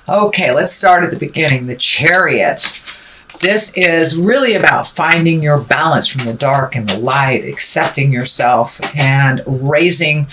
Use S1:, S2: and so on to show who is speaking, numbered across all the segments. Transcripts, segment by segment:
S1: Okay, let's start at the beginning. The Chariot. This is really about finding your balance from the dark and the light, accepting yourself and raising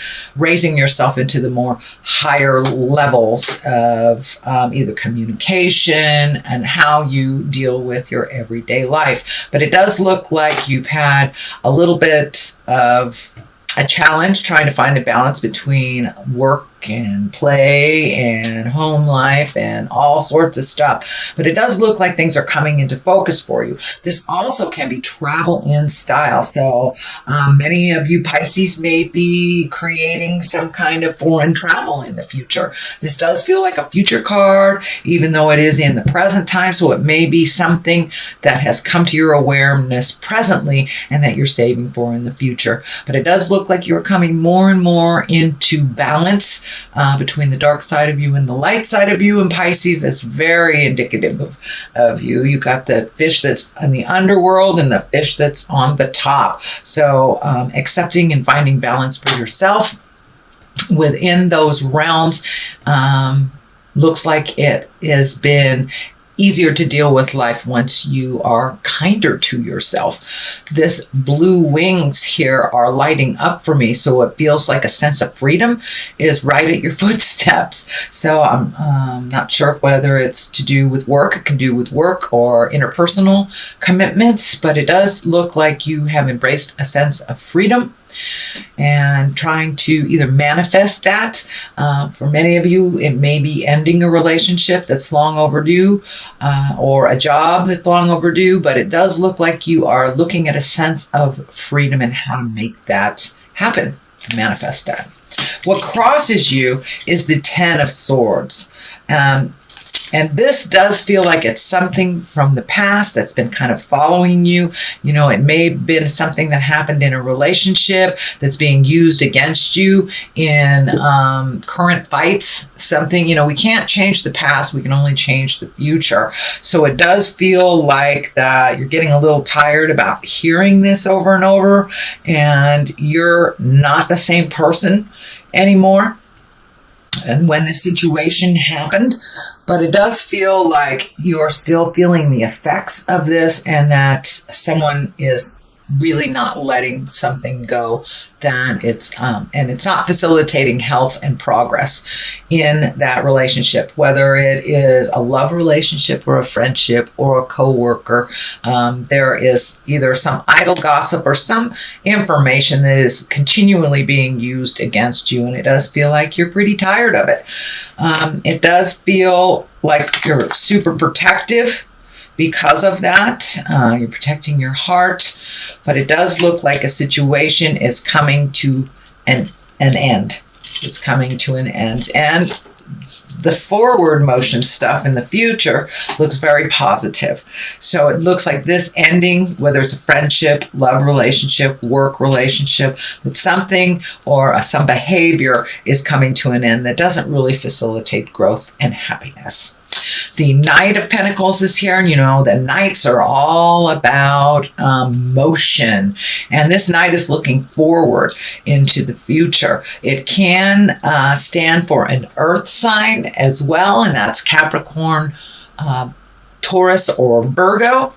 S1: yourself into the more higher levels of either communication and how you deal with your everyday life. But it does look like you've had a little bit of a challenge trying to find a balance between work and play and home life and all sorts of stuff. But it does look like things are coming into focus for you. This also can be travel in style. So many of you Pisces may be creating some kind of foreign travel in the future. This does feel like a future card, even though it is in the present time. So it may be something that has come to your awareness presently and that you're saving for in the future. But it does look like you're coming more and more into balance between the dark side of you and the light side of you. And Pisces, that's very indicative of you. You got the fish that's in the underworld and the fish that's on the top. So accepting and finding balance for yourself within those realms looks like it has been easier to deal with life once you are kinder to yourself. This blue wings here are lighting up for me, so it feels like a sense of freedom is right at your footsteps. So I'm not sure whether it's to do with work, it can do with work or interpersonal commitments, but it does look like you have embraced a sense of freedom and trying to either manifest that. For many of you, it may be ending a relationship that's long overdue or a job that's long overdue, but it does look like you are looking at a sense of freedom and how to make that happen, to manifest that. What crosses you is the Ten of Swords. And this does feel like it's something from the past that's been kind of following you. You know, it may have been something that happened in a relationship that's being used against you in current fights. Something, you know, we can't change the past. We can only change the future. So it does feel like that you're getting a little tired about hearing this over and over, and you're not the same person anymore. And when the situation happened, but it does feel like you're still feeling the effects of this, and that someone is really not letting something go, that it's and it's not facilitating health and progress in that relationship, whether it is a love relationship or a friendship or a coworker. There is either some idle gossip or some information that is continually being used against you, and it does feel like you're pretty tired of it. It does feel like you're super protective because of that. You're protecting your heart, but it does look like a situation is coming to an end. It's coming to an end. And the forward motion stuff in the future looks very positive. So it looks like this ending, whether it's a friendship, love relationship, work relationship, but something or some behavior is coming to an end that doesn't really facilitate growth and happiness. The Knight of Pentacles is here, and you know, the Knights are all about motion, and this Knight is looking forward into the future. It can stand for an earth sign as well, and that's Capricorn, Taurus, or Virgo.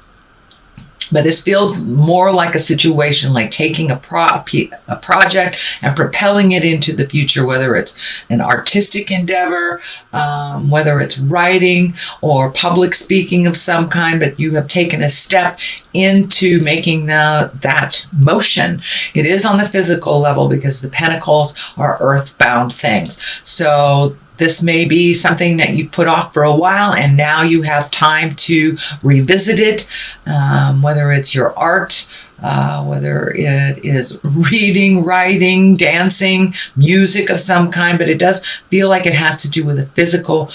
S1: But this feels more like a situation like taking a project and propelling it into the future, whether it's an artistic endeavor, whether it's writing or public speaking of some kind, but you have taken a step into making that motion. It is on the physical level because the pentacles are earthbound things. So this may be something that you've put off for a while, and now you have time to revisit it, whether it's your art, whether it is reading, writing, dancing, music of some kind, but it does feel like it has to do with a physical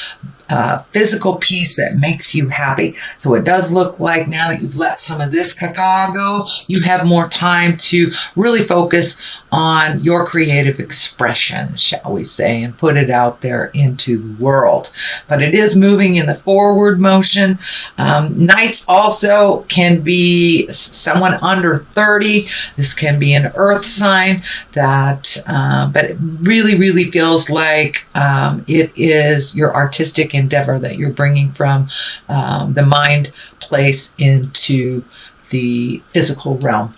S1: piece that makes you happy. So it does look like now that you've let some of this caca go, you have more time to really focus on your creative expression, shall we say, and put it out there into the world. But it is moving in the forward motion. Knights also can be someone under 30. This can be an earth sign that, but it really, really feels like it is your artistic endeavor that you're bringing from the mind place into the physical realm.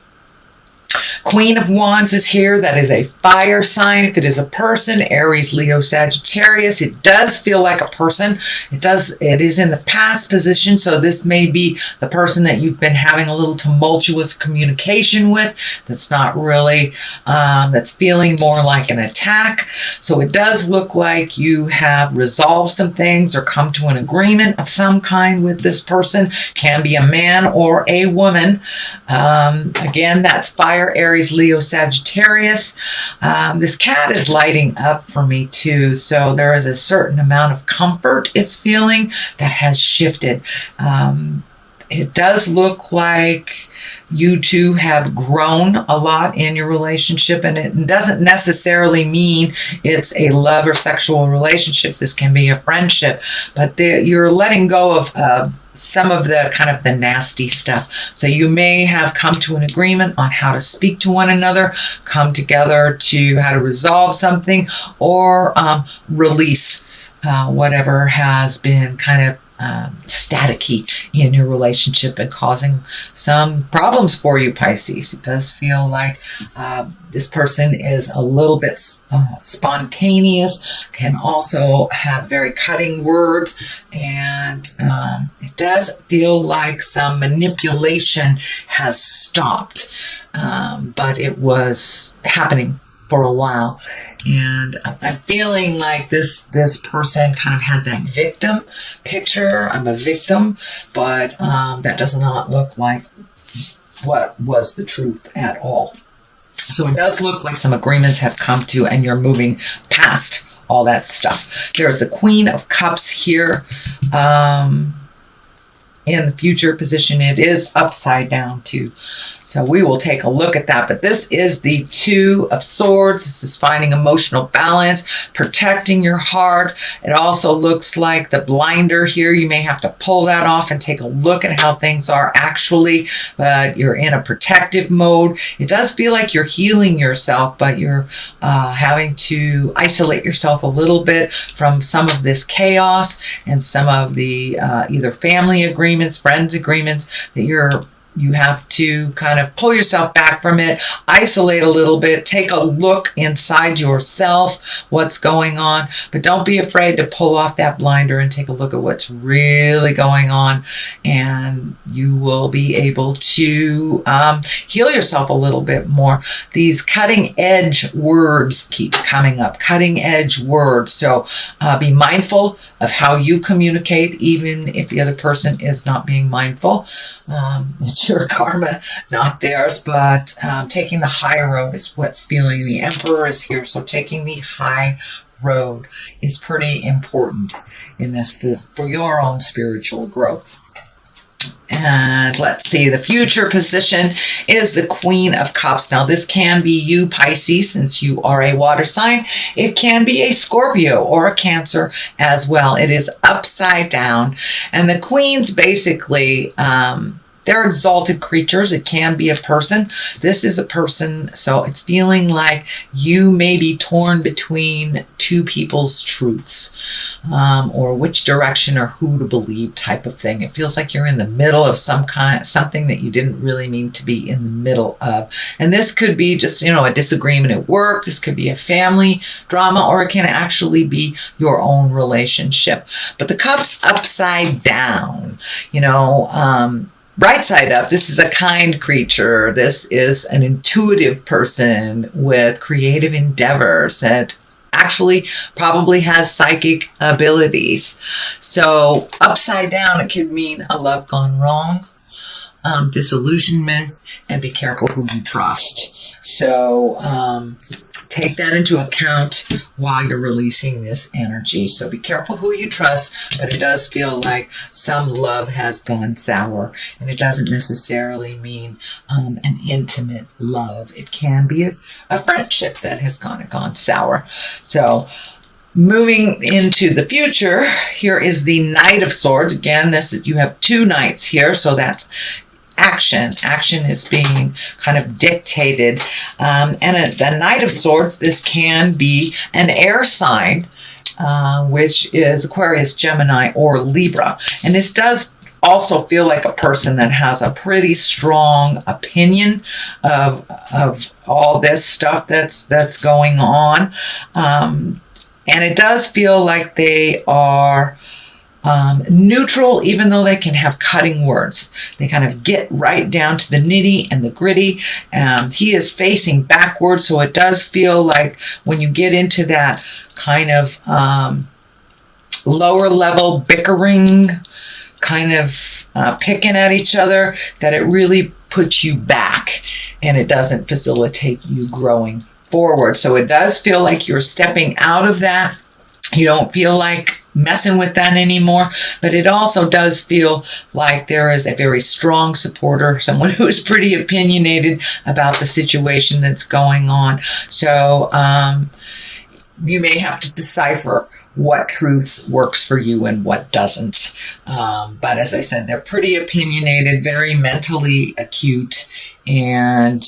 S1: Queen of Wands is here. That is a fire sign. If it is a person, Aries, Leo, Sagittarius, it does feel like a person. It is in the past position. So this may be the person that you've been having a little tumultuous communication with. That's not really, that's feeling more like an attack. So it does look like you have resolved some things or come to an agreement of some kind with this person. Can be a man or a woman. Again, that's fire, Aries, Leo, Sagittarius. This cat is lighting up for me too. So there is a certain amount of comfort it's feeling that has shifted. It does look like you two have grown a lot in your relationship, and it doesn't necessarily mean it's a love or sexual relationship. This can be a friendship, but you're letting go of some of the kind of the nasty stuff. So you may have come to an agreement on how to speak to one another, come together to how to resolve something, or release whatever has been kind of staticky in your relationship and causing some problems for you, Pisces. It does feel like this person is a little bit spontaneous, can also have very cutting words, and it does feel like some manipulation has stopped, but it was happening for a while. And I'm feeling like this person kind of had that victim picture. I'm a victim, but that does not look like what was the truth at all. So it does look like some agreements have come to, and you're moving past all that stuff. There's the Queen of Cups here. In the future position, it is upside down too. So we will take a look at that. But this is the Two of Swords. This is finding emotional balance, protecting your heart. It also looks like the blinder here. You may have to pull that off and take a look at how things are actually, but you're in a protective mode. It does feel like you're healing yourself, but you're having to isolate yourself a little bit from some of this chaos and some of the either family agreements, friends agreements that you have to kind of pull yourself back from it, isolate a little bit, take a look inside yourself, what's going on, but don't be afraid to pull off that blinder and take a look at what's really going on, and you will be able to heal yourself a little bit more. These cutting edge words keep coming up, cutting edge words, so be mindful of how you communicate, even if the other person is not being mindful. It's your karma, not theirs, but taking the high road is what's feeling. The Emperor is here, so taking the high road is pretty important in this for your own spiritual growth. And let's see, the future position is the Queen of Cups. Now, this can be you, Pisces, since you are a water sign. It can be a Scorpio or a Cancer as well. It is upside down. And the queens basically, they're exalted creatures. It can be a person. This is a person, so it's feeling like you may be torn between two people's truths, or which direction or who to believe type of thing. It feels like you're in the middle of something that you didn't really mean to be in the middle of. And this could be just, a disagreement at work. This could be a family drama, or it can actually be your own relationship. But the cup's upside down, right side up, this is a kind creature. This is an intuitive person with creative endeavors that actually probably has psychic abilities. So upside down, it could mean a love gone wrong, disillusionment, and be careful who you trust. So take that into account while you're releasing this energy. So be careful who you trust, but it does feel like some love has gone sour, and it doesn't necessarily mean an intimate love. It can be a friendship that has gone sour. So moving into the future, here is the Knight of Swords. Again, you have two knights here, so that's action. Action is being kind of dictated. And the Knight of Swords, this can be an air sign. which is Aquarius, Gemini, or Libra. And this does also feel like a person that has a pretty strong opinion of all this stuff that's going on. And it does feel like they are neutral, even though they can have cutting words. They kind of get right down to the nitty and the gritty. He is facing backwards, so it does feel like when you get into that kind of lower level bickering, kind of picking at each other, that it really puts you back and it doesn't facilitate you growing forward. So it does feel like you're stepping out of that. You don't feel like messing with that anymore, but it also does feel like there is a very strong supporter, someone who is pretty opinionated about the situation that's going on. So you may have to decipher what truth works for you and what doesn't. But as I said, they're pretty opinionated, very mentally acute, and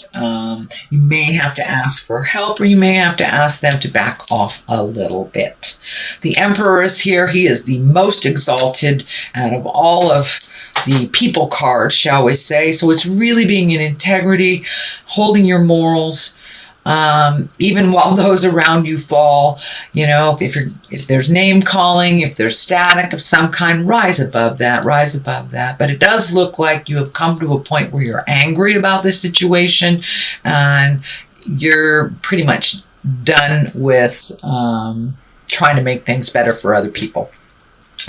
S1: you may have to ask for help, or you may have to ask them to back off a little bit. The Emperor is here. He is the most exalted out of all of the people cards, shall we say. So it's really being in integrity, holding your morals, even while those around you fall. You know, if there's name calling, if there's static of some kind, rise above that, rise above that. But it does look like you have come to a point where you're angry about this situation and you're pretty much done with trying to make things better for other people.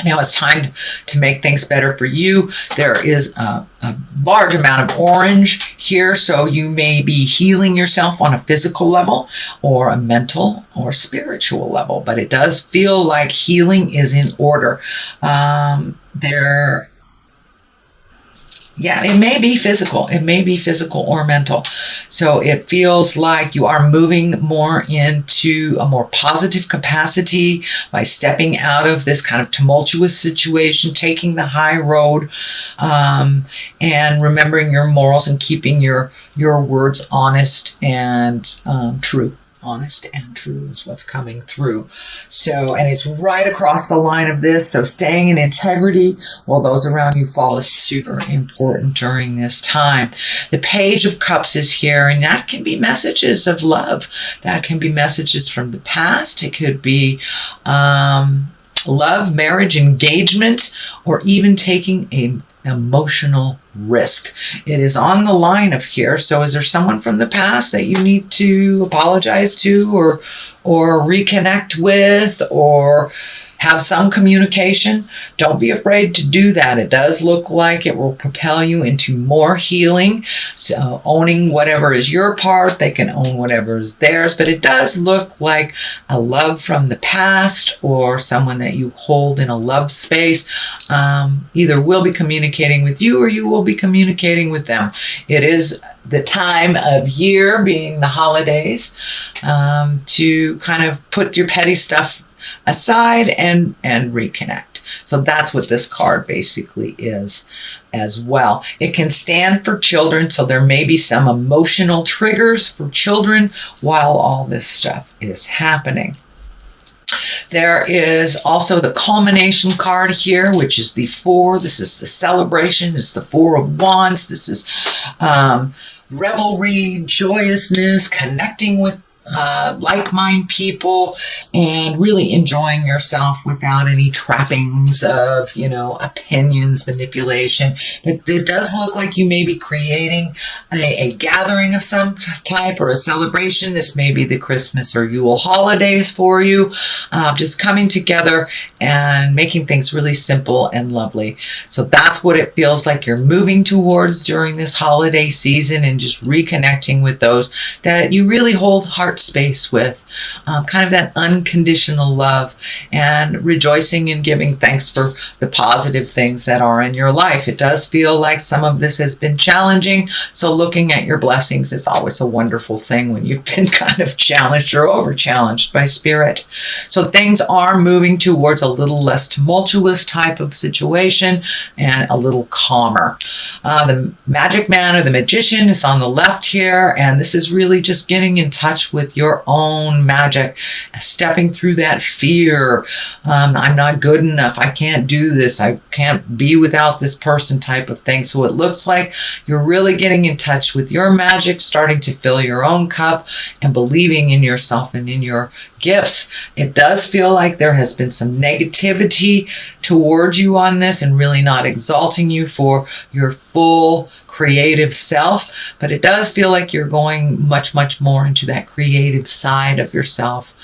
S1: Now it's time to make things better for you. There is a large amount of orange here, so you may be healing yourself on a physical level or a mental or spiritual level, but it does feel like healing is in order. Yeah, it may be physical. It may be physical or mental. So it feels like you are moving more into a more positive capacity by stepping out of this kind of tumultuous situation, taking the high road, and remembering your morals and keeping your words honest and true. Honest and true is what's coming through. So, and it's right across the line of this. So staying in integrity while those around you fall is super important during this time. The Page of Cups is here, and that can be messages of love. That can be messages from the past. It could be love, marriage, engagement, or even taking a emotional risk. It is on the line of here. So is there someone from the past that you need to apologize to or reconnect with or have some communication? Don't be afraid to do that. It does look like it will propel you into more healing. So owning whatever is your part, they can own whatever is theirs, but it does look like a love from the past or someone that you hold in a love space either will be communicating with you or you will be communicating with them. It is the time of year, being the holidays, to kind of put your petty stuff aside and reconnect. So that's what this card basically is as well. It can stand for children, so there may be some emotional triggers for children while all this stuff is happening. There is also the culmination card here, which is the 4. This is the celebration. It's the 4 of Wands. This is revelry, joyousness, connecting with like-minded people, and really enjoying yourself without any trappings of, opinions, manipulation. But it does look like you may be creating a gathering of some type or a celebration. This may be the Christmas or Yule holidays for you, just coming together and making things really simple and lovely. So that's what it feels like you're moving towards during this holiday season, and just reconnecting with those that you really hold heart space with, kind of that unconditional love, and rejoicing and giving thanks for the positive things that are in your life. It does feel like some of this has been challenging, so looking at your blessings is always a wonderful thing when you've been kind of challenged or over challenged by spirit. So things are moving towards a little less tumultuous type of situation and a little calmer. The Magic Man or the Magician is on the left here, and this is really just getting in touch with with your own magic, stepping through that fear. I'm not good enough. I can't do this. I can't be without this person type of thing. So it looks like you're really getting in touch with your magic, starting to fill your own cup and believing in yourself and in your gifts. It does feel like there has been some negativity towards you on this and really not exalting you for your full creative self, but it does feel like you're going much more into that creative side of yourself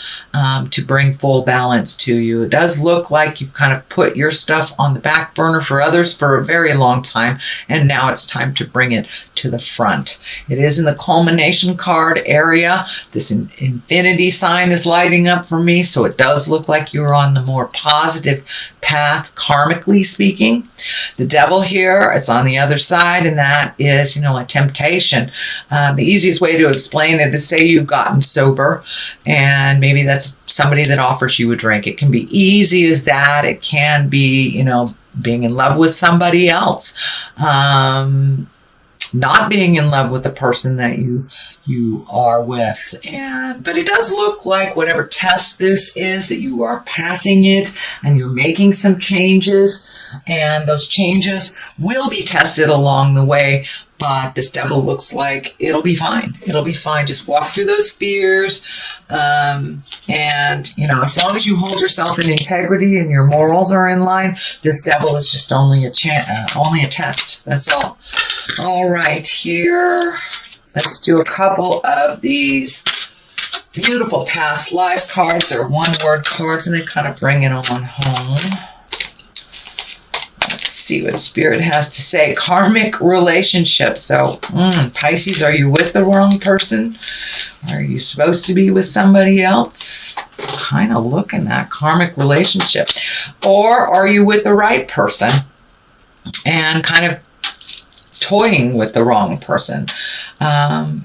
S1: to bring full balance to you. It does look like you've kind of put your stuff on the back burner for others for a very long time, and now it's time to bring it to the front. It is in the culmination card area. This infinity sign is lighting up for me, so it does look like you're on the more positive path, karmically speaking. The devil here is on the other side, and that is, a temptation. The easiest way to explain it is, say you've gotten sober, and maybe that's somebody that offers you a drink. It can be easy as that. It can be, being in love with somebody else. Not being in love with the person that you are with. But it does look like whatever test this is, that you are passing it and you're making some changes, and those changes will be tested along the way. But this devil looks like it'll be fine. It'll be fine. Just walk through those fears. And, as long as you hold yourself in integrity and your morals are in line, this devil is just only a test. That's all. All right, here. Let's do a couple of these beautiful past life cards. They're one-word cards, and they kind of bring it on home. Let's see what Spirit has to say. Karmic relationship. So, Pisces, are you with the wrong person? Are you supposed to be with somebody else? Kind of looking at karmic relationship. Or are you with the right person and kind of toying with the wrong person?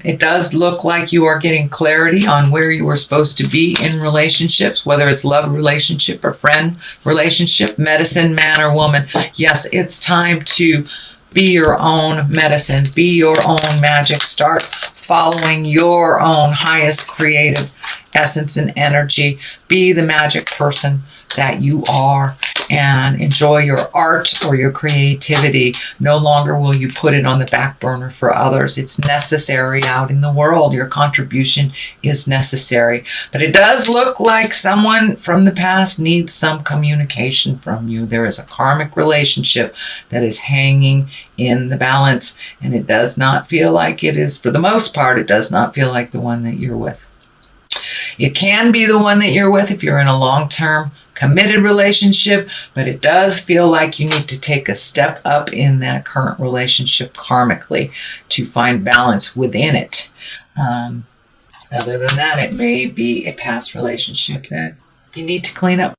S1: It does look like you are getting clarity on where you are supposed to be in relationships, whether it's love relationship or friend relationship, medicine, man or woman. Yes, it's time to be your own medicine, be your own magic, start following your own highest creative essence and energy. Be the magic person that you are, and enjoy your art or your creativity. No longer will you put it on the back burner for others. It's necessary out in the world. Your contribution is necessary. But it does look like someone from the past needs some communication from you. There is a karmic relationship that is hanging in the balance, and it does not feel like it is, for the most part, it does not feel like the one that you're with. It can be the one that you're with if you're in a long-term committed relationship, but it does feel like you need to take a step up in that current relationship karmically to find balance within it. Other than that, it may be a past relationship that you need to clean up.